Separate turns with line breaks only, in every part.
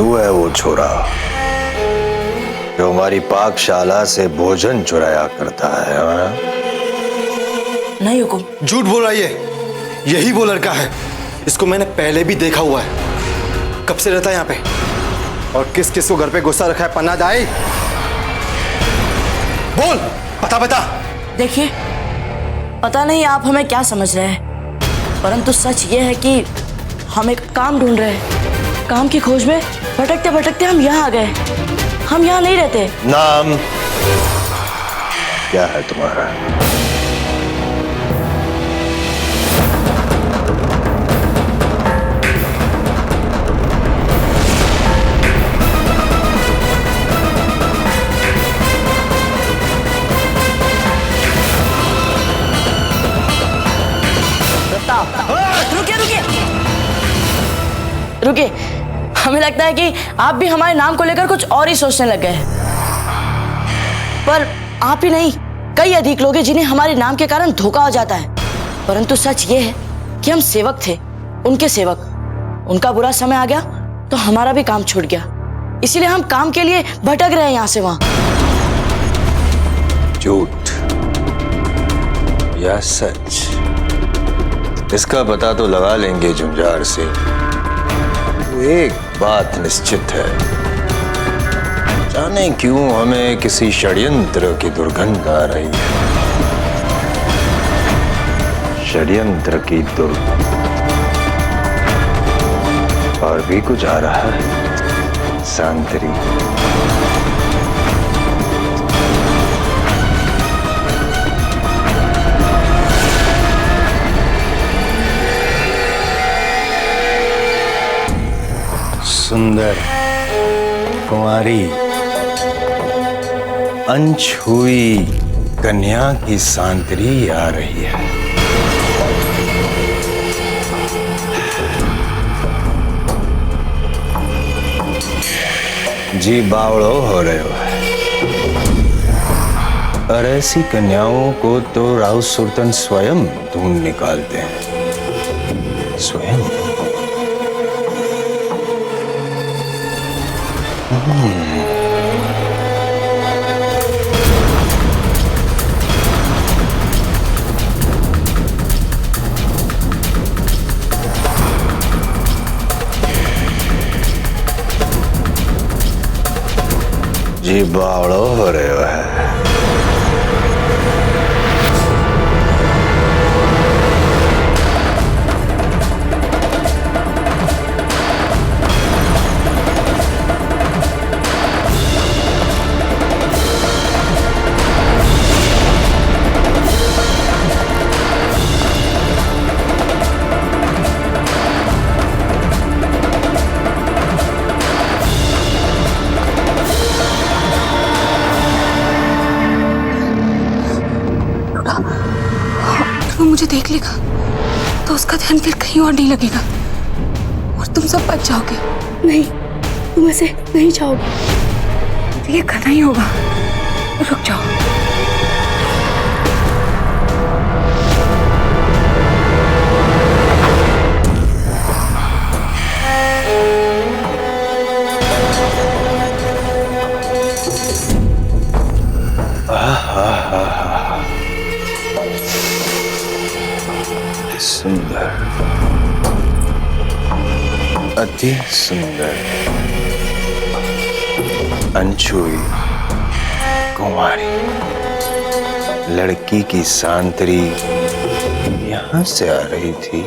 तू है वो छोरा जो हमारी पाकशाला से भोजन चुराया करता है? हाँ?
नहीं हुकुम।
झूठ बोल रहा है यही वो लड़का है। इसको मैंने पहले भी देखा हुआ है। कब से रहता है यहाँ पे और किस किस को घर पे गुस्सा रखा है? पन्ना दाई बोल, पता बता।
देखिए, पता नहीं आप हमें क्या समझ रहे हैं, परंतु सच ये है कि हम एक काम ढूंढ रहे हैं। काम की खोज में भटकते भटकते हम यहाँ आ गए। हम यहाँ नहीं रहते।
नाम क्या है तुम्हारा?
रुकिए रुकिए रुकिए, हमें लगता है कि आप भी हमारे नाम को लेकर कुछ और ही सोचने लग गए। पर आप ही नहीं, कई अधिक लोग हैं जिन्हें हमारे नाम के कारण धोखा हो जाता है। परंतु सच ये है कि हम सेवक थे, उनके सेवक। उनका बुरा समय आ गया तो हमारा भी काम छूट गया। इसीलिए हम काम के लिए भटक रहे हैं यहाँ से वहां।
झूठ या सच, इसका पता तो लगा लेंगे झुंझार से। एक बात निश्चित है, जाने क्यों हमें किसी षड्यंत्र की दुर्गंध आ रही है। षड्यंत्र की दुर्गंध और भी कुछ आ रहा है सांतरी। सुंदर कुंवारी अनछुई कन्या की सांतरी आ रही है। जी बावड़ो हो रहे हो। और ऐसी कन्याओं को तो राउत सुल्तान स्वयं ढूंढ निकालते हैं, स्वयं। जी बावड़ो हो रहे हो है।
वो मुझे देख लेगा तो उसका ध्यान फिर कहीं और नहीं लगेगा और तुम सब बच जाओगे।
नहीं, तुम ऐसे नहीं जाओगे।
तो ये करना ही होगा। रुक जाओ।
सुंदर, अति सुंदर अनछुई कुंवारी लड़की की सांतरी यहां से आ रही थी।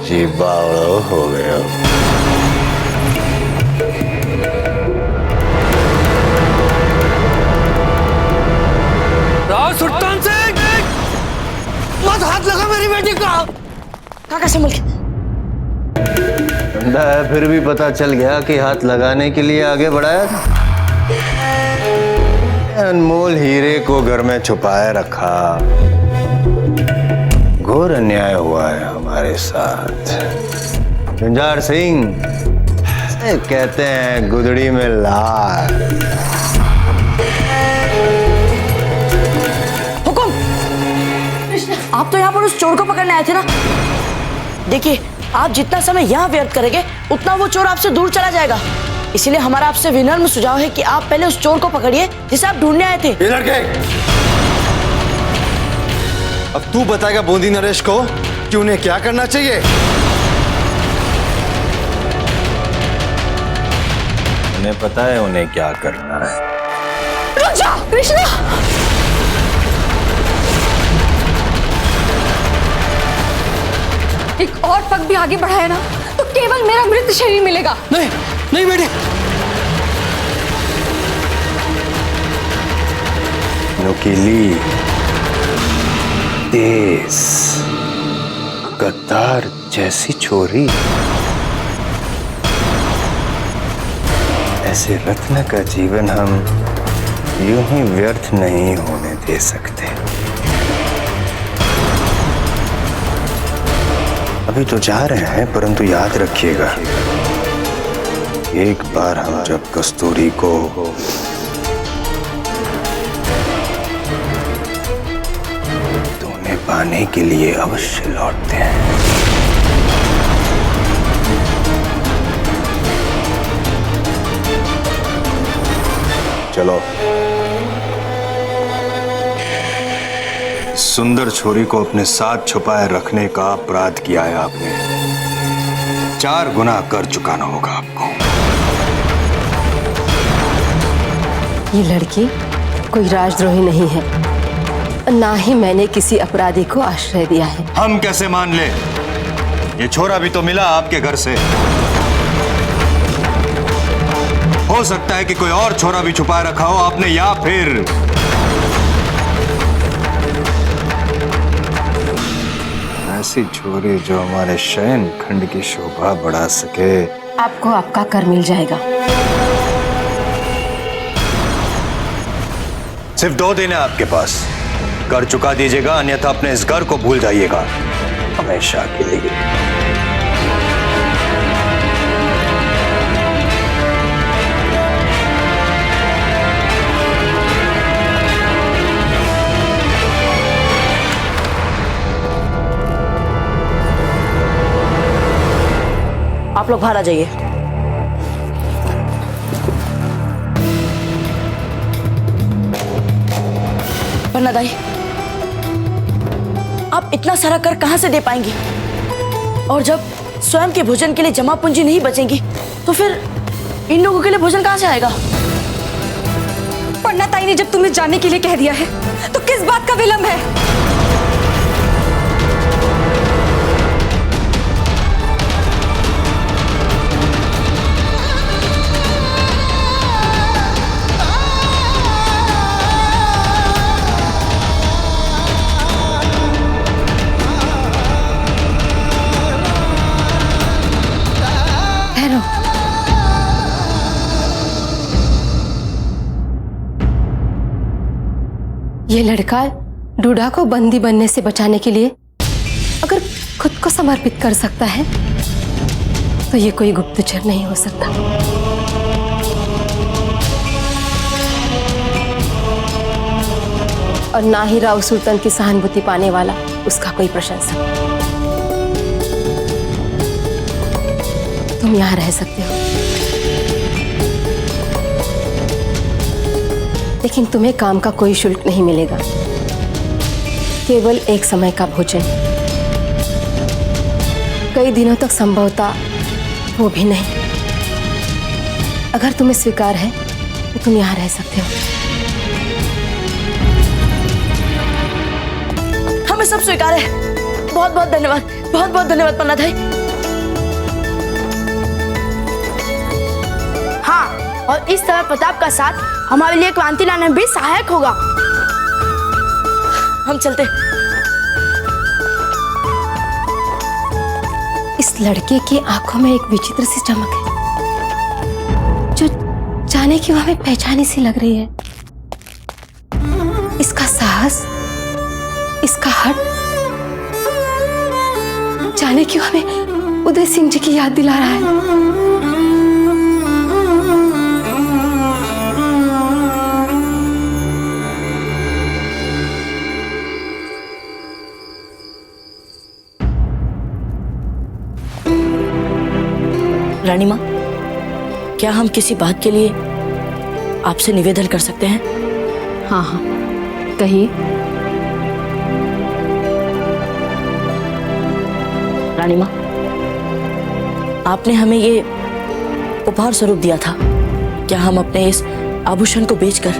जी बावड़ो हो गया।
राव सुल्तान सिंह, मत हाथ लगा मेरी बेटी को।
काका संभल के।
ठंडा है फिर भी पता चल गया कि हाथ लगाने के लिए आगे बढ़ाया। अनमोल हीरे को घर में छुपाए रखा। घोर अन्याय हुआ है हमारे साथ। झुंझार सिंह, कहते हैं गुदड़ी में लाल।
हुकुम, आप तो यहाँ पर उस चोर को पकड़ने आए थे ना। देखिए, आप जितना समय यहाँ व्यर्थ करेंगे उतना वो चोर आपसे दूर चला जाएगा। इसीलिए हमारा आपसे विनम्र सुझाव है कि आप पहले उस चोर को पकड़िए जिसे आप ढूंढने आए थे।
ये लड़के, अब तू बताएगा बूंदी नरेश को कि उन्हें क्या करना चाहिए।
उन्हें पता है उन्हें क्या करना है।
रुक जा कृष्णा। एक और पग भी आगे बढ़ाया ना तो केवल मेरा मृत शरीर मिलेगा।
नहीं नहीं बेटे,
नुकीली, तेज, गद्दार जैसी छोरी, ऐसे रत्न का जीवन हम यूं ही व्यर्थ नहीं होने दे सकते। अभी तो जा रहे हैं, परंतु याद रखिएगा, एक बार हम जब कस्तूरी को तो उन्हें पाने के लिए अवश्य लौटते हैं। चलो, सुंदर छोरी को अपने साथ छुपाए रखने का अपराध किया है आपने। 4 गुना कर चुकाना होगा आपको।
ये लड़की कोई राजद्रोही नहीं है, ना ही मैंने किसी अपराधी को आश्रय दिया है।
हम कैसे मान ले? ये छोरा भी तो मिला आपके घर से। हो सकता है कि कोई और छोरा भी छुपाए रखा हो आपने, या फिर ऐसी छोरी जो हमारे शयन खंड की शोभा बढ़ा सके।
आपको आपका कर मिल जाएगा।
सिर्फ 2 दिन है आपके पास, कर चुका दीजिएगा, अन्यथा अपने इस घर को भूल जाइएगा हमेशा के लिए।
आप लोग बाहर आ जाइए। पन्ना दाई, आप इतना सारा कर कहां से दे पाएंगी? और जब स्वयं के भोजन के लिए जमा पूंजी नहीं बचेगी तो फिर इन लोगों के लिए भोजन कहां से आएगा?
पन्ना ताई ने जब तुम्हें जाने के लिए कह दिया है तो किस बात का विलंब है?
ये लड़का डूडा को बंदी बनने से बचाने के लिए अगर खुद को समर्पित कर सकता है तो ये कोई गुप्तचर नहीं हो सकता। और ना ही राव सुल्तान की सहानुभूति पाने वाला उसका कोई प्रशंसक। तुम यहां रह सकते हो, लेकिन तुम्हें काम का कोई शुल्क नहीं मिलेगा, केवल एक समय का भोजन। कई दिनों तक संभवतः वो भी नहीं। अगर तुम्हें स्वीकार है तो तुम यहाँ रह सकते हो।
हमें सब स्वीकार है। बहुत बहुत धन्यवाद, बहुत बहुत धन्यवाद पन्ना भाई।
हाँ, और इस तरह प्रताप का साथ हमारे लिए क्रांति लाने में भी सहायक होगा।
हम चलते।
इस लड़के की आंखों में एक विचित्र सी चमक है जो जाने की हमें पहचानी सी लग रही है। इसका साहस, इसका हट जाने की हमें उदय सिंह जी की याद दिला रहा है।
रानी माँ, क्या हम किसी बात के लिए आपसे निवेदन कर सकते हैं?
हाँ हाँ, कहिए।
रानी माँ, आपने हमें ये उपहार स्वरूप दिया था। क्या हम अपने इस आभूषण को बेचकर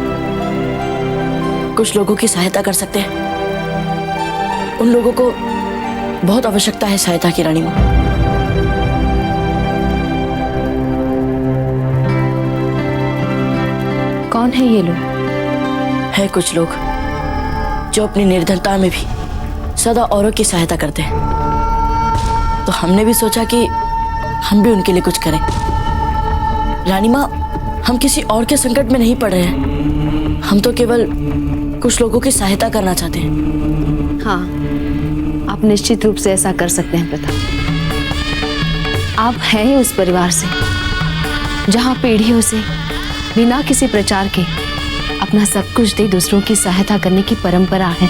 कुछ लोगों की सहायता कर सकते हैं? उन लोगों को बहुत आवश्यकता है सहायता की, रानी माँ।
कौन है ये लोग?
है कुछ लोग जो अपनी निर्धनता में भी सदा औरों की सहायता करते हैं। तो हमने भी सोचा कि हम भी उनके लिए कुछ करें। रानी माँ, हम किसी और के संकट में नहीं पड़ रहे हैं। हम तो केवल कुछ लोगों की सहायता करना चाहते हैं।
हाँ, आप निश्चित रूप से ऐसा कर सकते हैं प्रताप। आप हैं ही उस परिवार से जहाँ पीढ़ियों से बिना किसी प्रचार के अपना सब कुछ दे दूसरों की सहायता करने की परंपरा है।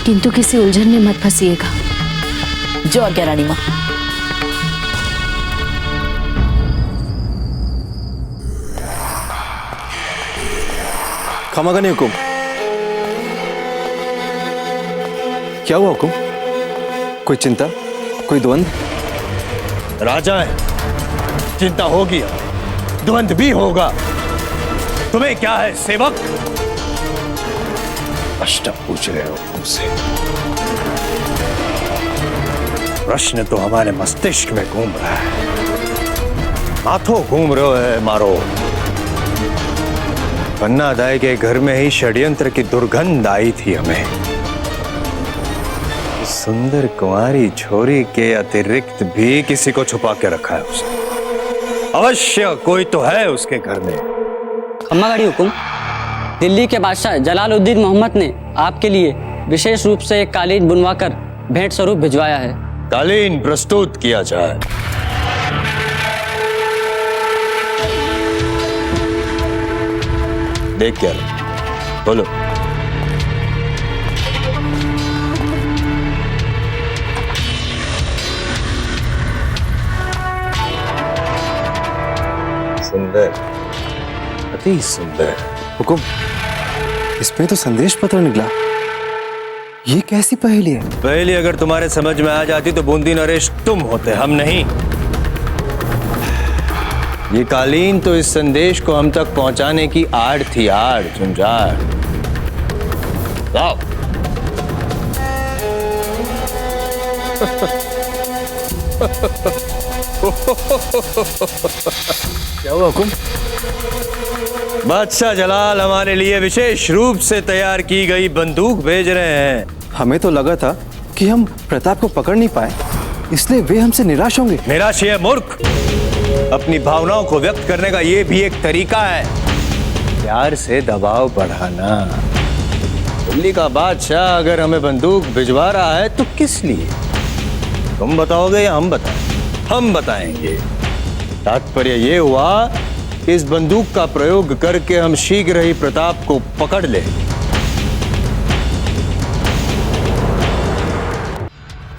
किंतु किसी उलझन में मत फंसिएगा।
जो आज्ञा रानी माँ।
खमागा नहीं हुकुम। क्या हुआ हुकुम? कोई चिंता, कोई द्वंद?
राजा है, चिंता होगी, द्वंद भी होगा। तुम्हें क्या है सेवक? प्रश्न पूछ रहे हो मुझसे? प्रश्न तो हमारे मस्तिष्क में घूम रहा है, माथों घूम रहे है मारो। पन्ना दाई के घर में ही षड्यंत्र की दुर्गंध आई थी हमें। सुंदर कुंवारी छोरी के अतिरिक्त भी किसी को छुपा के रखा है उसने। अवश्य कोई तो है उसके घर में।
खम्मागाड़ी हुकुम, दिल्ली के बादशाह जलालुद्दीन मोहम्मद ने आपके लिए विशेष रूप से एक कालीन बुनवाकर भेंट स्वरूप भिजवाया है।
कालीन प्रस्तुत किया जाए। देख क्या बोलो। सुंदर, अति सुंदर।
हुकुम, इसमें तो संदेश पत्र निकला। ये कैसी पहेली है?
पहले अगर तुम्हारे समझ में आ जाती तो बूंदी नरेश तुम होते, हम नहीं। ये कालीन तो इस संदेश को हम तक पहुंचाने की आड़ थी, आड़ झुंझाड़। लाओ।
क्या हुआ हुकुम?
बादशाह जलाल हमारे लिए विशेष रूप से तैयार की गई बंदूक भेज रहे हैं।
हमें तो लगा था कि हम प्रताप को पकड़ नहीं पाए, इसलिए वे हमसे निराश होंगे।
निराश है मूर्ख। अपनी भावनाओं को व्यक्त करने का ये भी एक तरीका है, प्यार से दबाव बढ़ाना। दिल्ली का बादशाह अगर हमें बंदूक भिजवा रहा है तो किस लिए? तुम बताओगे या हम बताएं? हम बताएंगे। तात्पर्य ये हुआ कि इस बंदूक का प्रयोग करके हम शीघ्र ही प्रताप को पकड़ लें।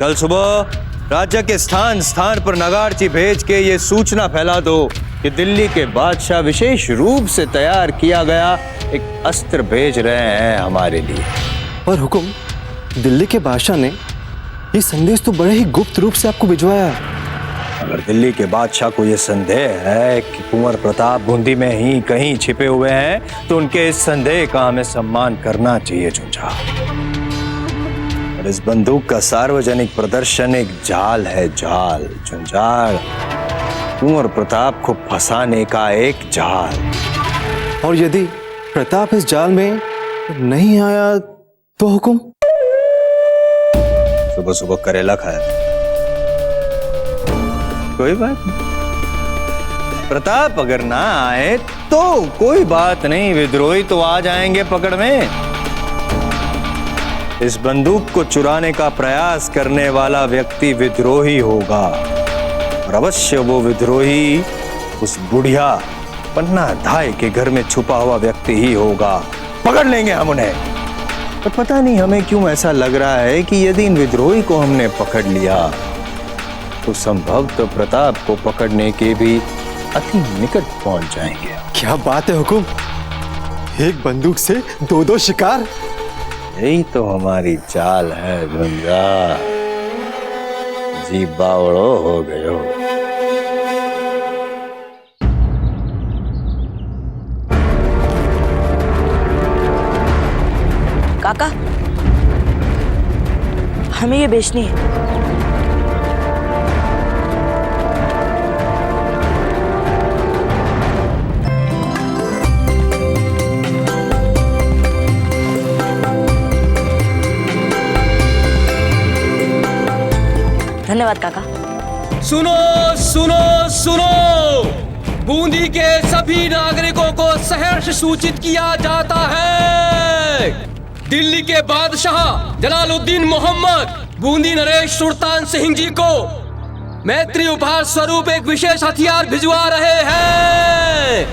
कल सुबह राज्य के स्थान स्थान पर नगारची भेज के ये सूचना फैला दो कि दिल्ली के बादशाह विशेष रूप से तैयार किया गया एक अस्त्र भेज रहे हैं हमारे लिए।
और हुकुम, दिल्ली के बादशाह ने ये संदेश तो बड़े ही गुप्त रूप से आपको भिजवाया है।
अगर दिल्ली के बादशाह को यह संदेह है कि कुंवर प्रताप बूंदी में ही कहीं छिपे हुए हैं तो उनके इस संदेह का हमें सम्मान करना चाहिए झुंझाड़। और इस बंदूक का सार्वजनिक प्रदर्शन एक जाल है, जाल झुंझाड़। कुंवर प्रताप को फंसाने का एक जाल।
और यदि प्रताप इस जाल में नहीं आया तो हुकुम?
सुबह सुबह करेला खाया, कोई बात नहीं। प्रताप अगर ना आए तो कोई बात नहीं, विद्रोही तो आ जाएंगे पकड़ में। इस बंदूक को चुराने का प्रयास करने वाला व्यक्ति विद्रोही होगा, और अवश्य वो विद्रोही उस बुढ़िया पन्ना धाय के घर में छुपा हुआ व्यक्ति ही होगा। पकड़ लेंगे हम उन्हें। पर पता नहीं हमें क्यों ऐसा लग रहा है कि यदि इन विद्रोही को हमने पकड़ लिया तो संभवतः तो प्रताप को पकड़ने के भी अति निकट पहुंच जाएंगे।
क्या बात है हुकुम, एक बंदूक से दो शिकार।
यही तो हमारी चाल है गुंजा। जी बावड़ो हो गयो।
काका, हमें ये बेचनी है। धन्यवाद काका।
सुनो सुनो सुनो, बूंदी के सभी नागरिकों को सहर्ष सूचित किया जाता है। दिल्ली के बादशाह जलालुद्दीन मोहम्मद बूंदी नरेश सुल्तान सिंह जी को मैत्री उपहार स्वरूप एक विशेष हथियार भिजवा रहे हैं।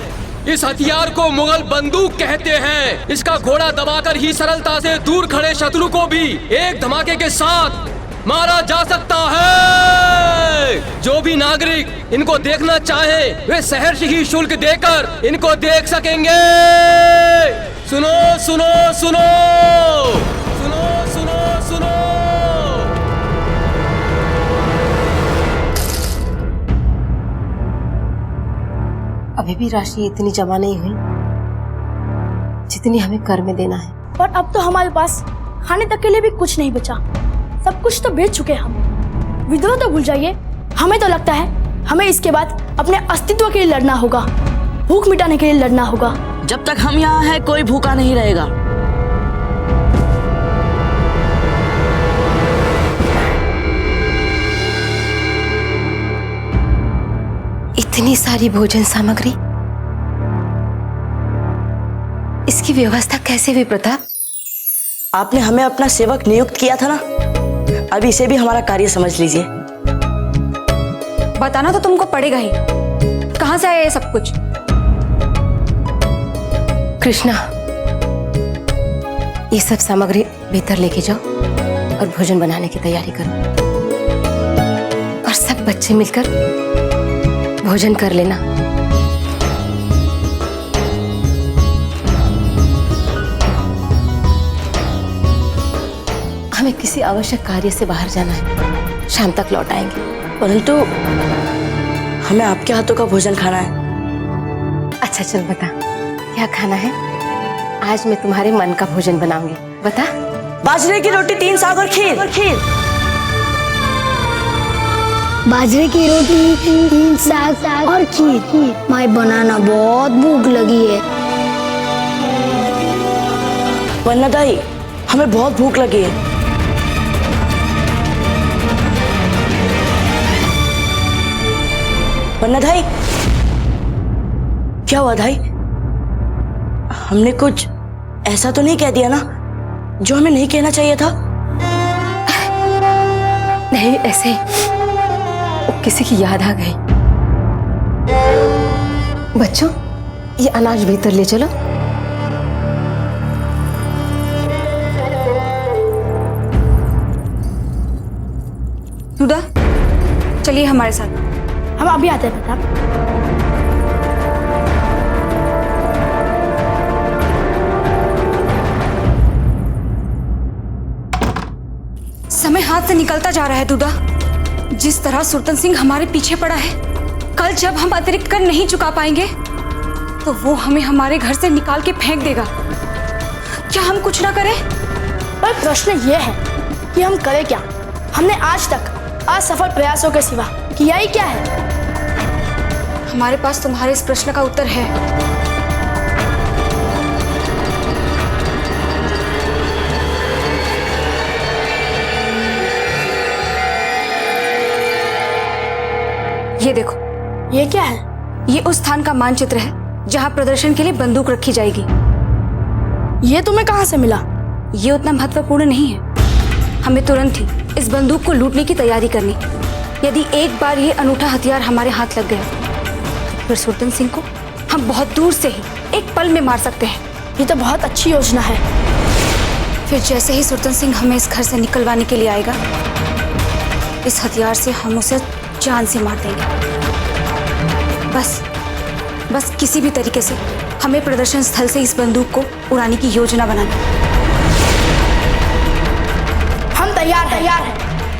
इस हथियार को मुगल बंदूक कहते हैं। इसका घोड़ा दबाकर ही सरलता से दूर खड़े शत्रु को भी एक धमाके के साथ मारा जा सकता है। जो भी नागरिक इनको देखना चाहे वे सहर्ष ही शुल्क देकर इनको देख सकेंगे। सुनो सुनो सुनो, सुनो सुनो सुनो।
अभी भी राशि इतनी जमा नहीं हुई जितनी हमें कर में देना है।
पर अब तो हमारे पास खाने तक के लिए भी कुछ नहीं बचा। सब कुछ तो बेच चुके हम। विधवा तो भूल जाइए, हमें तो लगता है हमें इसके बाद अपने अस्तित्व के लिए लड़ना होगा, भूख मिटाने के लिए लड़ना होगा।
जब तक हम यहाँ हैं कोई भूखा नहीं रहेगा।
इतनी सारी भोजन सामग्री, इसकी व्यवस्था कैसे हुई प्रताप?
आपने हमें अपना सेवक नियुक्त किया था ना, अब इसे भी हमारा कार्य समझ लीजिए।
बताना तो तुमको पड़ेगा ही, कहाँ से आया ये सब कुछ?
कृष्णा, ये सब सामग्री भीतर लेके जाओ और भोजन बनाने की तैयारी करो। और सब बच्चे मिलकर भोजन कर लेना। हमें किसी आवश्यक कार्य से बाहर जाना है, शाम तक लौट आएंगे।
परंतु हमें आपके हाथों का भोजन खाना है।
अच्छा चल बता, क्या खाना है? आज मैं तुम्हारे मन का भोजन बनाऊंगी। बता।
बाजरे की रोटी, 3 साग और खीर।
बाजरे की रोटी, 3 साग और खीर। माई बनाना, बहुत भूख लगी है।
वन्ना दाई, हमें बहुत भूख लगी है। वन्ना दाई, क्या हुआ दाई? हमने कुछ ऐसा तो नहीं कह दिया ना जो हमें नहीं कहना चाहिए था?
नहीं, ऐसे किसी की याद आ गई। बच्चों, ये अनाज भीतर ले चलो।
दुदा, चलिए हमारे साथ।
हम अभी आते हैं प्रताप।
समय हाथ से निकलता जा रहा है दुदा। जिस तरह सुल्तान सिंह हमारे पीछे पड़ा है, कल जब हम अतिरिक्त कर नहीं चुका पाएंगे तो वो हमें हमारे घर से निकाल के फेंक देगा। क्या हम कुछ ना करें?
पर प्रश्न ये है कि हम करें क्या? हमने आज तक असफल प्रयासों के सिवा किया ही क्या है?
हमारे पास तुम्हारे इस प्रश्न का उत्तर है। ये देखो।
ये क्या है?
ये उस स्थान का मानचित्र है जहां प्रदर्शन के लिए बंदूक रखी जाएगी।
ये तुम्हें कहां से मिला?
ये उतना महत्वपूर्ण नहीं है। हमें तुरंत ही इस बंदूक को लूटने की तैयारी करनी। यदि एक बार ये अनूठा हथियार हमारे हाथ लग गया फिर सुल्तान सिंह को हम बहुत दूर से ही एक पल में मार सकते हैं।
ये तो बहुत अच्छी योजना है।
फिर जैसे ही सुल्तान सिंह हमें इस घर से निकलवाने के लिए आएगा, इस हथियार से हम उसे जान से मार देंगे। बस किसी भी तरीके से हमें प्रदर्शन स्थल से इस बंदूक को उड़ाने की योजना बनानी।
हम तैयार हैं।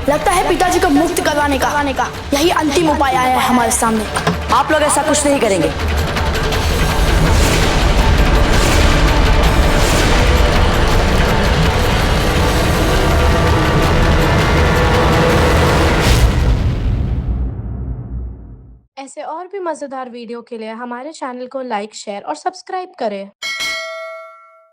लगता है पिताजी को मुक्त करवाने का यही अंतिम उपाय आया है हमारे सामने।
आप लोग ऐसा कुछ नहीं करेंगे।
ऐसे और भी मज़ेदार वीडियो के लिए हमारे चैनल को लाइक, शेयर और सब्सक्राइब करें।